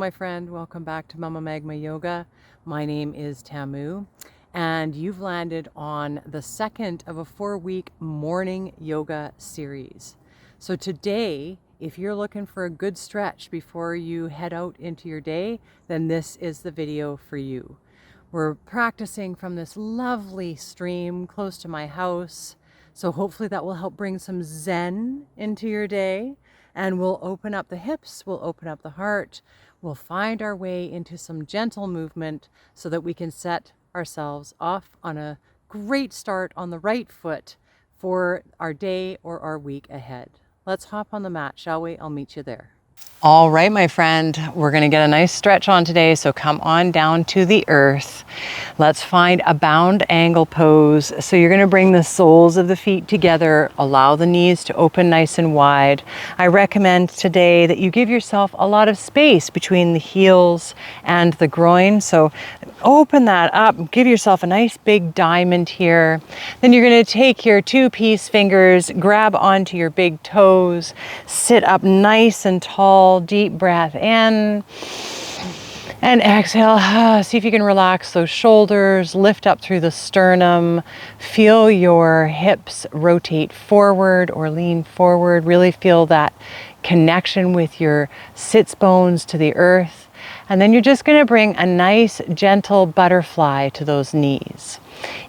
my friend. Welcome back to Mama Magma Yoga. My name is Tamu, and you've landed on the second of a 4-week morning yoga series. So today, if you're looking for a good stretch before you head out into your day, then this is the video for you. We're practicing from this lovely stream close to my house, so hopefully that will help bring some zen into your day. And we'll open up the hips, we'll open up the heart, we'll find our way into some gentle movement so that we can set ourselves off on a great start on the right foot for our day or our week ahead. Let's hop on the mat, shall we? I'll meet you there. All right, my friend, we're going to get a nice stretch on today, so come on down to the earth. Let's find a bound angle pose. So you're going to bring the soles of the feet together, allow the knees to open nice and wide. I recommend today that you give yourself a lot of space between the heels and the groin, so open that up, give yourself a nice big diamond here. Then you're going to take your 2-piece fingers, grab onto your big toes, sit up nice and tall, deep breath in, and exhale. See if you can relax those shoulders, lift up through the sternum, feel your hips rotate forward or lean forward, really feel that connection with your sits bones to the earth. And then you're just going to bring a nice gentle butterfly to those knees.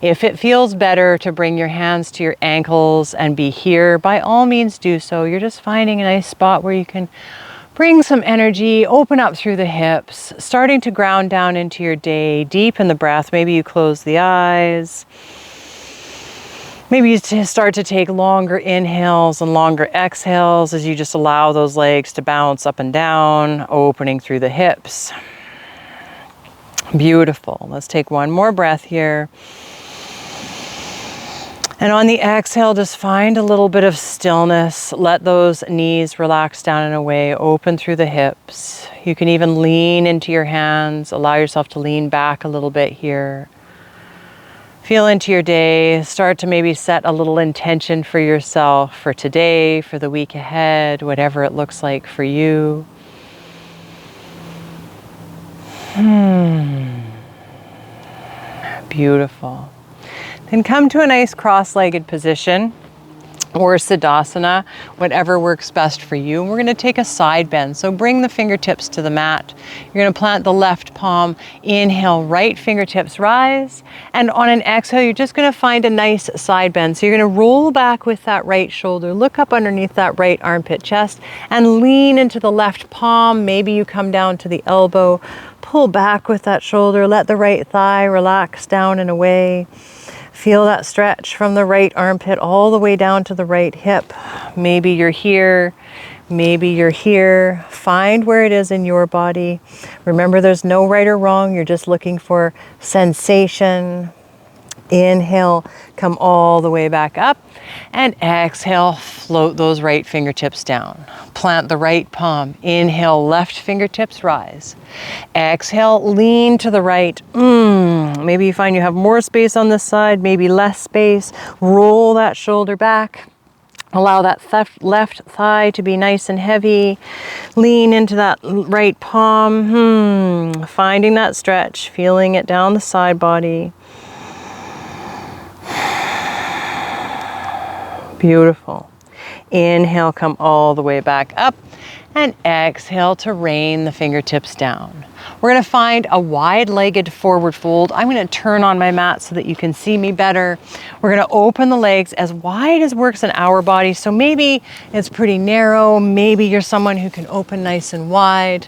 If it feels better to bring your hands to your ankles and be here, by all means do so. You're just finding a nice spot where you can bring some energy, open up through the hips, starting to ground down into your day, deepen the breath. Maybe you close the eyes. Maybe you start to take longer inhales and longer exhales as you just allow those legs to bounce up and down, opening through the hips. Beautiful. Let's take one more breath here. And on the exhale, just find a little bit of stillness. Let those knees relax down and away, open through the hips. You can even lean into your hands, allow yourself to lean back a little bit here. Feel into your day, start to maybe set a little intention for yourself for today, for the week ahead, whatever it looks like for you. Beautiful. Then come to a nice cross-legged position or Siddhasana, whatever works best for you. And we're going to take a side bend. So bring the fingertips to the mat. You're going to plant the left palm. Inhale, right fingertips rise. And on an exhale, you're just going to find a nice side bend. So you're going to roll back with that right shoulder, look up underneath that right armpit chest, and lean into the left palm. Maybe you come down to the elbow, pull back with that shoulder, let the right thigh relax down and away. Feel that stretch from the right armpit all the way down to the right hip. Maybe you're here, maybe you're here. Find where it is in your body. Remember, there's no right or wrong. You're just looking for sensation. Inhale, come all the way back up, and exhale, float those right fingertips down. Plant the right palm. Inhale, left fingertips rise. Exhale, lean to the right. Maybe you find you have more space on this side, maybe less space. Roll that shoulder back. Allow that left thigh to be nice and heavy. Lean into that right palm. Finding that stretch, feeling it down the side body. Beautiful. Inhale, come all the way back up, and exhale to rain the fingertips down. We're going to find a wide-legged forward fold. I'm going to turn on my mat so that you can see me better. We're going to open the legs as wide as works in our body. So maybe it's pretty narrow. Maybe you're someone who can open nice and wide.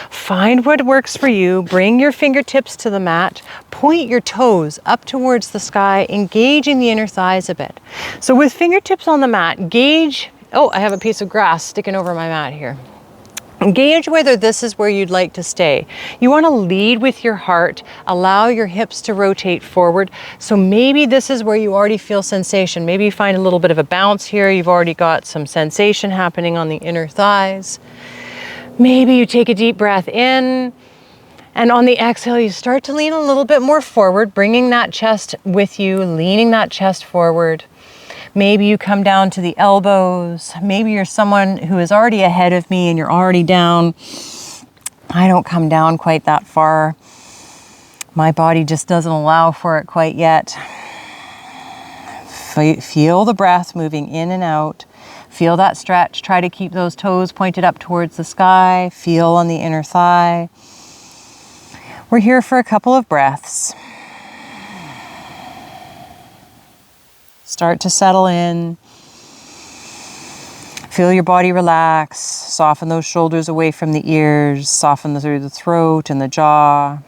Find what works for you. Bring your fingertips to the mat. Point your toes up towards the sky, engaging the inner thighs a bit. So with fingertips on the mat, gauge, I have a piece of grass sticking over my mat here. Gauge whether this is where you'd like to stay. You want to lead with your heart, allow your hips to rotate forward. So maybe this is where you already feel sensation. Maybe you find a little bit of a bounce here. You've already got some sensation happening on the inner thighs. Maybe you take a deep breath in, and on the exhale, you start to lean a little bit more forward, bringing that chest with you, leaning that chest forward. Maybe you come down to the elbows. Maybe you're someone who is already ahead of me and you're already down. I don't come down quite that far. My body just doesn't allow for it quite yet. Feel the breath moving in and out. Feel that stretch. Try to keep those toes pointed up towards the sky. Feel on the inner thigh. We're here for a couple of breaths. Start to settle in. Feel your body relax. Soften those shoulders away from the ears. Soften through the throat and the jaw.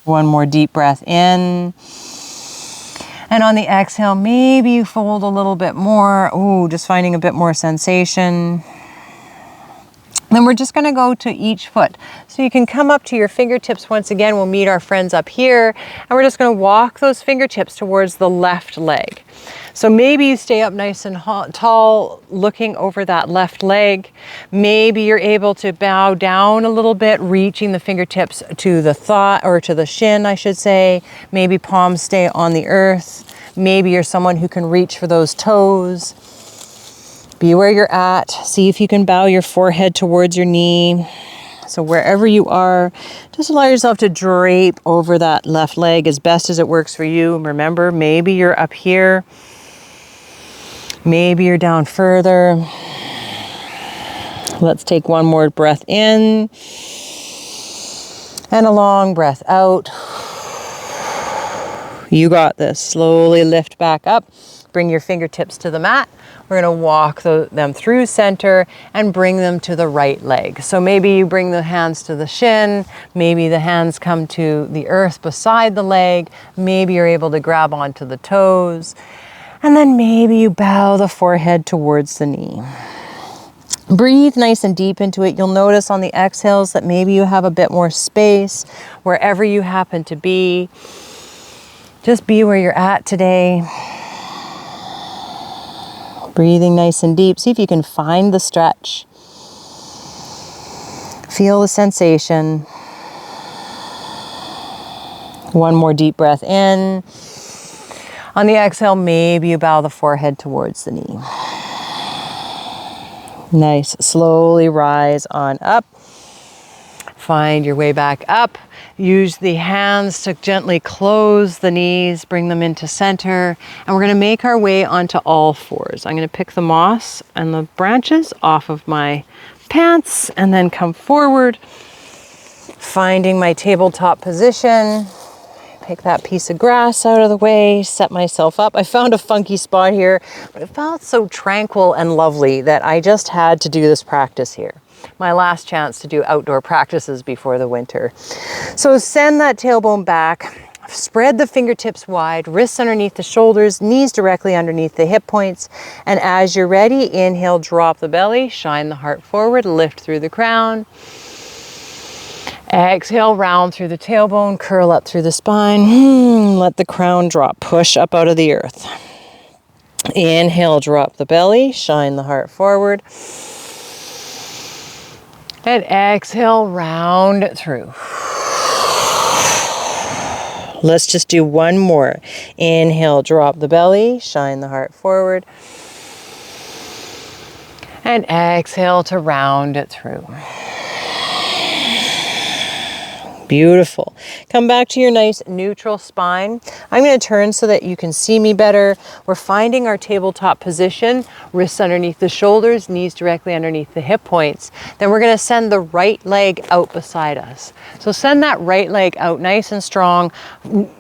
One more deep breath in. And on the exhale, maybe you fold a little bit more. Ooh, just finding a bit more sensation. Then we're just gonna go to each foot. So you can come up to your fingertips once again. We'll meet our friends up here. And we're just gonna walk those fingertips towards the left leg. So maybe you stay up nice and tall, looking over that left leg. Maybe you're able to bow down a little bit, reaching the fingertips to the thigh, or to the shin, I should say. Maybe palms stay on the earth. Maybe you're someone who can reach for those toes. Be where you're at. See if you can bow your forehead towards your knee. So wherever you are, just allow yourself to drape over that left leg as best as it works for you. Remember, maybe you're up here. Maybe you're down further. Let's take one more breath in. And a long breath out. You got this. Slowly lift back up. Bring your fingertips to the mat. We're going to walk them through center and bring them to the right leg. So maybe you bring the hands to the shin. Maybe the hands come to the earth beside the leg. Maybe you're able to grab onto the toes. And then maybe you bow the forehead towards the knee. Breathe nice and deep into it. You'll notice on the exhales that maybe you have a bit more space wherever you happen to be. Just be where you're at today. Breathing nice and deep. See if you can find the stretch. Feel the sensation. One more deep breath in. On the exhale, maybe you bow the forehead towards the knee. Nice. Slowly rise on up. Find your way back up. Use the hands to gently close the knees, bring them into center, and we're going to make our way onto all fours. I'm going to pick the moss and the branches off of my pants and then come forward, finding my tabletop position. Pick that piece of grass out of the way, set myself up. I found a funky spot here, but it felt so tranquil and lovely that I just had to do this practice here. My last chance to do outdoor practices before the winter. So send that tailbone back, spread the fingertips wide, wrists underneath the shoulders, knees directly underneath the hip points. And as you're ready, inhale, drop the belly, shine the heart forward, lift through the crown. Exhale, round through the tailbone, curl up through the spine. Let the crown drop, push up out of the earth. Inhale, drop the belly, shine the heart forward. And exhale, round through. Let's just do one more. Inhale, drop the belly, shine the heart forward. And exhale to round it through. Beautiful. Come back to your nice neutral spine. I'm going to turn so that you can see me better. We're finding our tabletop position, wrists underneath the shoulders, knees directly underneath the hip points. Then we're going to send the right leg out beside us. So send that right leg out nice and strong.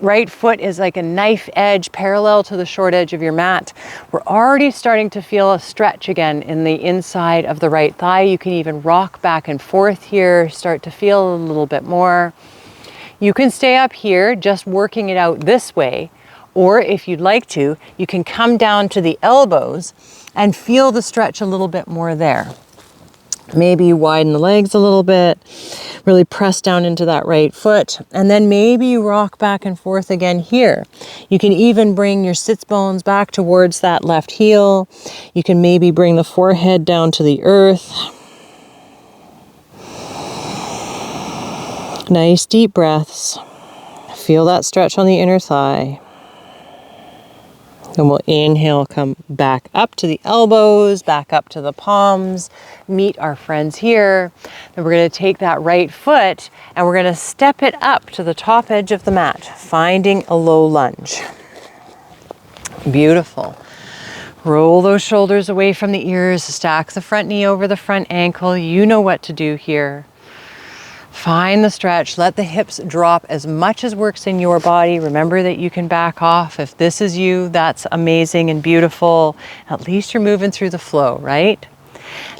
Right foot is like a knife edge parallel to the short edge of your mat. We're already starting to feel a stretch again in the inside of the right thigh. You can even rock back and forth here, start to feel a little bit more. You can stay up here just working it out this way, or if you'd like to, you can come down to the elbows and feel the stretch a little bit more there. Maybe you widen the legs a little bit, really press down into that right foot, and then maybe you rock back and forth again here. You can even bring your sits bones back towards that left heel. You can maybe bring the forehead down to the earth. Nice deep breaths. Feel that stretch on the inner thigh. Then we'll inhale, come back up to the elbows, back up to the palms, meet our friends here. Then we're going to take that right foot and we're going to step it up to the top edge of the mat, finding a low lunge. Beautiful. Roll those shoulders away from the ears, stack the front knee over the front ankle. You know what to do here. Find the stretch, let the hips drop as much as works in your body. Remember that you can back off. If this is you, that's amazing and beautiful. At least you're moving through the flow, right?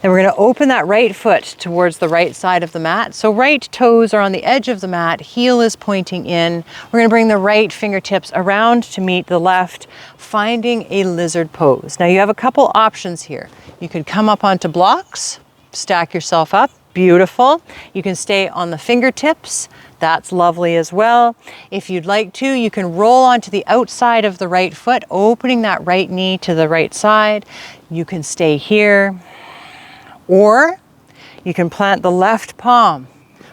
Then we're going to open that right foot towards the right side of the mat. So right toes are on the edge of the mat, heel is pointing in. We're going to bring the right fingertips around to meet the left, finding a lizard pose. Now you have a couple options here. You could come up onto blocks, stack yourself up. Beautiful. You can stay on the fingertips. That's lovely as well. If you'd like to, you can roll onto the outside of the right foot, opening that right knee to the right side. You can stay here, or you can plant the left palm,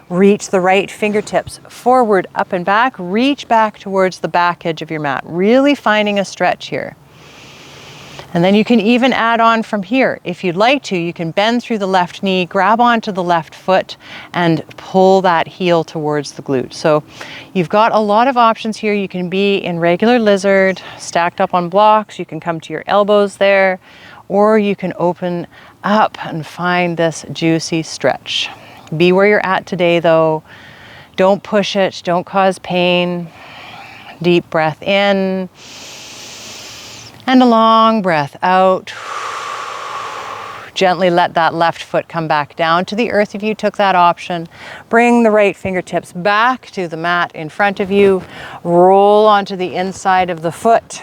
reach the right fingertips forward, up and back, reach back towards the back edge of your mat, really finding a stretch here. And then you can even add on from here. If you'd like to, you can bend through the left knee, grab onto the left foot, and pull that heel towards the glute. So you've got a lot of options here. You can be in regular lizard, stacked up on blocks. You can come to your elbows there, or you can open up and find this juicy stretch. Be where you're at today though. Don't push it, don't cause pain. Deep breath in. And a long breath out. Gently let that left foot come back down to the earth if you took that option. Bring the right fingertips back to the mat in front of you. Roll onto the inside of the foot.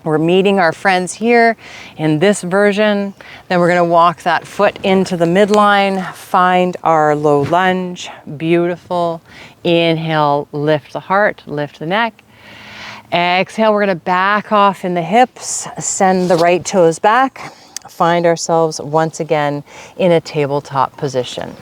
We're meeting our friends here in this version. Then we're going to walk that foot into the midline, find our low lunge. Beautiful. Inhale, lift the heart, lift the neck. Exhale, we're going to back off in the hips, send the right toes back, find ourselves once again in a tabletop position.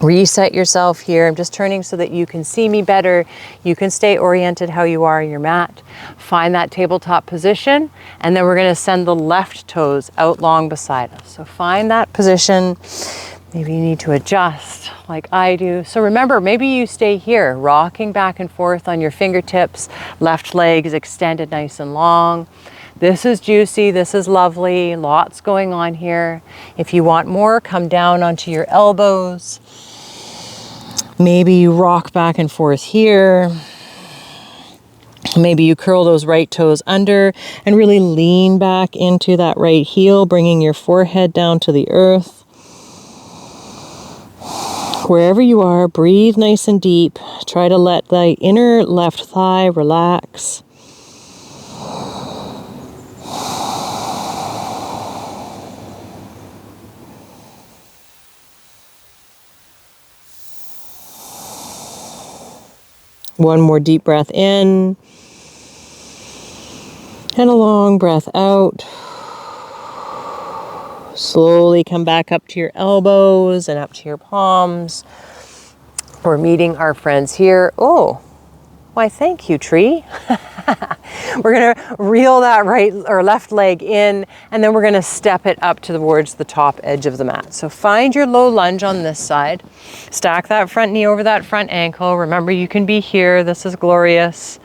Reset yourself here. I'm just turning so that you can see me better. You can stay oriented how you are on your mat. Find that tabletop position, and then we're going to send the left toes out long beside us. So find that position. Maybe you need to adjust like I do. So remember, maybe you stay here, rocking back and forth on your fingertips. Left leg is extended nice and long. This is juicy, this is lovely, lots going on here. If you want more, come down onto your elbows. Maybe you rock back and forth here. Maybe you curl those right toes under and really lean back into that right heel, bringing your forehead down to the earth. Wherever you are, breathe nice and deep. Try to let the inner left thigh relax. One more deep breath in. And a long breath out. Slowly come back up to your elbows and up to your palms. We're meeting our friends here. Oh, why thank you, tree. We're gonna reel that right or left leg in, and then we're gonna step it up towards the top edge of the mat. So find your low lunge on this side. Stack that front knee over that front ankle. Remember, you can be here. This is glorious.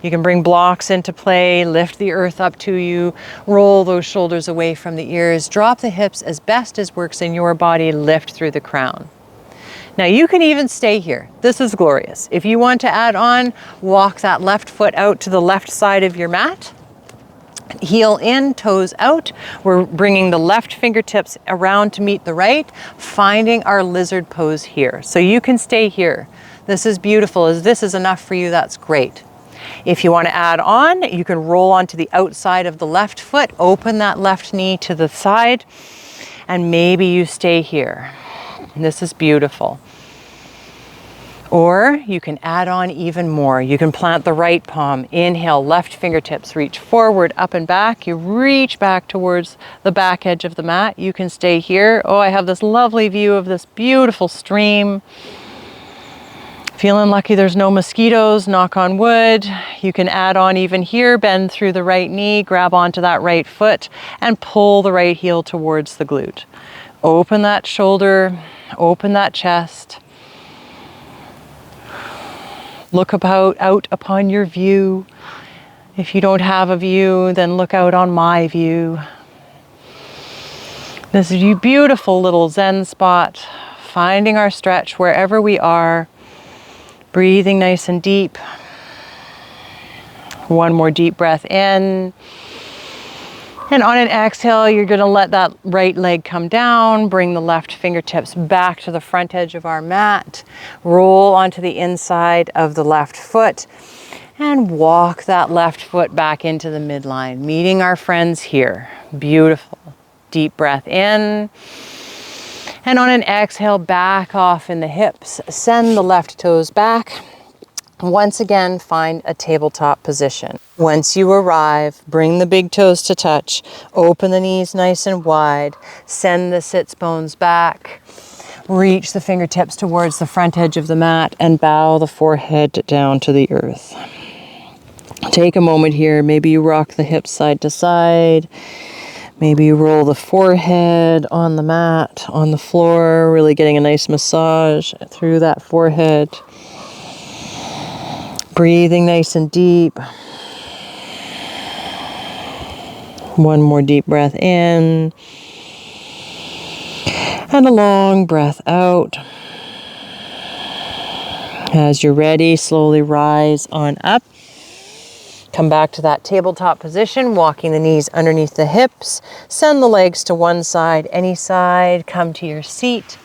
You can bring blocks into play, lift the earth up to you, roll those shoulders away from the ears, drop the hips as best as works in your body, lift through the crown. Now you can even stay here. This is glorious. If you want to add on, walk that left foot out to the left side of your mat. Heel in, toes out. We're bringing the left fingertips around to meet the right, finding our lizard pose here. So you can stay here. This is beautiful. As this is enough for you, that's great. If you want to add on, you can roll onto the outside of the left foot, open that left knee to the side, and maybe you stay here. This is beautiful. Or you can add on even more. You can plant the right palm, inhale, left fingertips, reach forward, up and back. You reach back towards the back edge of the mat. You can stay here. Oh, I have this lovely view of this beautiful stream. Feeling lucky there's no mosquitoes, knock on wood. You can add on even here, bend through the right knee, grab onto that right foot, and pull the right heel towards the glute. Open that shoulder, open that chest. Look out upon your view. If you don't have a view, then look out on my view. This is a beautiful little Zen spot, finding our stretch wherever we are. Breathing nice and deep. One more deep breath in. And on an exhale, you're going to let that right leg come down. Bring the left fingertips back to the front edge of our mat. Roll onto the inside of the left foot. And walk that left foot back into the midline. Meeting our friends here. Beautiful. Deep breath in. And on an exhale, back off in the hips. Send the left toes back. Once again, find a tabletop position. Once you arrive, bring the big toes to touch. Open the knees nice and wide. Send the sits bones back. Reach the fingertips towards the front edge of the mat and bow the forehead down to the earth. Take a moment here. Maybe you rock the hips side to side. Maybe you roll the forehead on the mat, on the floor, really getting a nice massage through that forehead. Breathing nice and deep. One more deep breath in. And a long breath out. As you're ready, slowly rise on up. Come back to that tabletop position, walking the knees underneath the hips. Send the legs to one side, any side. Come to your seat.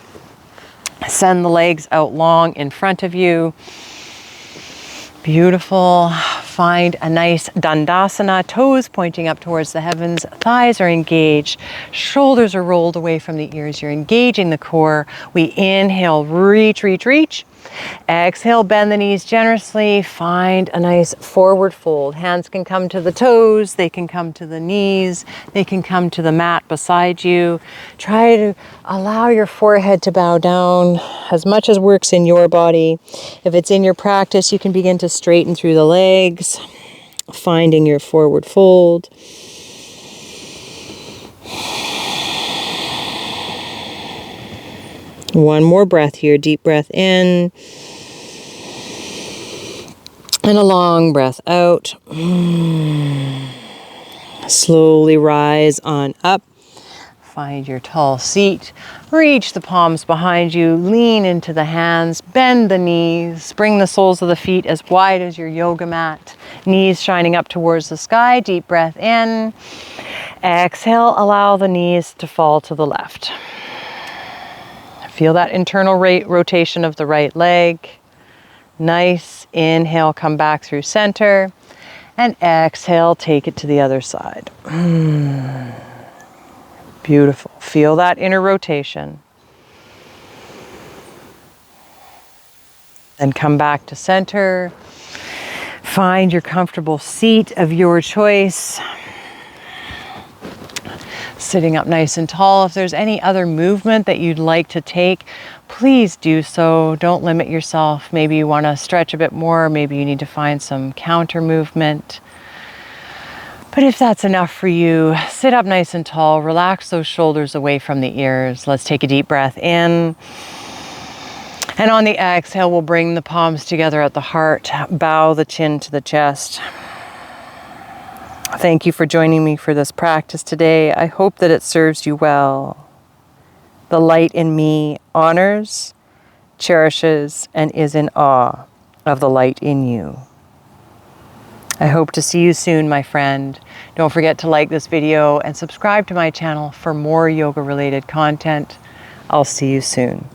Send the legs out long in front of you. Beautiful. Find a nice Dandasana, toes pointing up towards the heavens, thighs are engaged, shoulders are rolled away from the ears. You're engaging the core. We inhale, reach, reach, reach. Exhale, bend the knees generously. Find a nice forward fold. Hands can come to the toes. They can come to the knees. They can come to the mat beside you. Try to allow your forehead to bow down as much as works in your body. If it's in your practice, you can begin to straighten through the legs, finding your forward fold. One more breath here, deep breath in, and a long breath out. Slowly rise on up. Find your tall seat. Reach the palms behind you. Lean into the hands. Bend the knees. Bring the soles of the feet as wide as your yoga mat. Knees shining up towards the sky. Deep breath in. Exhale, allow the knees to fall to the left. Feel that internal rotation of the right leg. Nice. Inhale, come back through center. And exhale, take it to the other side. Beautiful. Feel that inner rotation. Then come back to center. Find your comfortable seat of your choice. Sitting up nice and tall. If there's any other movement that you'd like to take, please do so. Don't limit yourself. Maybe you want to stretch a bit more. Maybe you need to find some counter movement. But if that's enough for you, sit up nice and tall. Relax those shoulders away from the ears. Let's take a deep breath in. And on the exhale, we'll bring the palms together at the heart. Bow the chin to the chest. Thank you for joining me for this practice today. I hope that it serves you well. The light in me honors, cherishes, and is in awe of the light in you. I hope to see you soon, my friend. Don't forget to like this video and subscribe to my channel for more yoga-related content. I'll see you soon.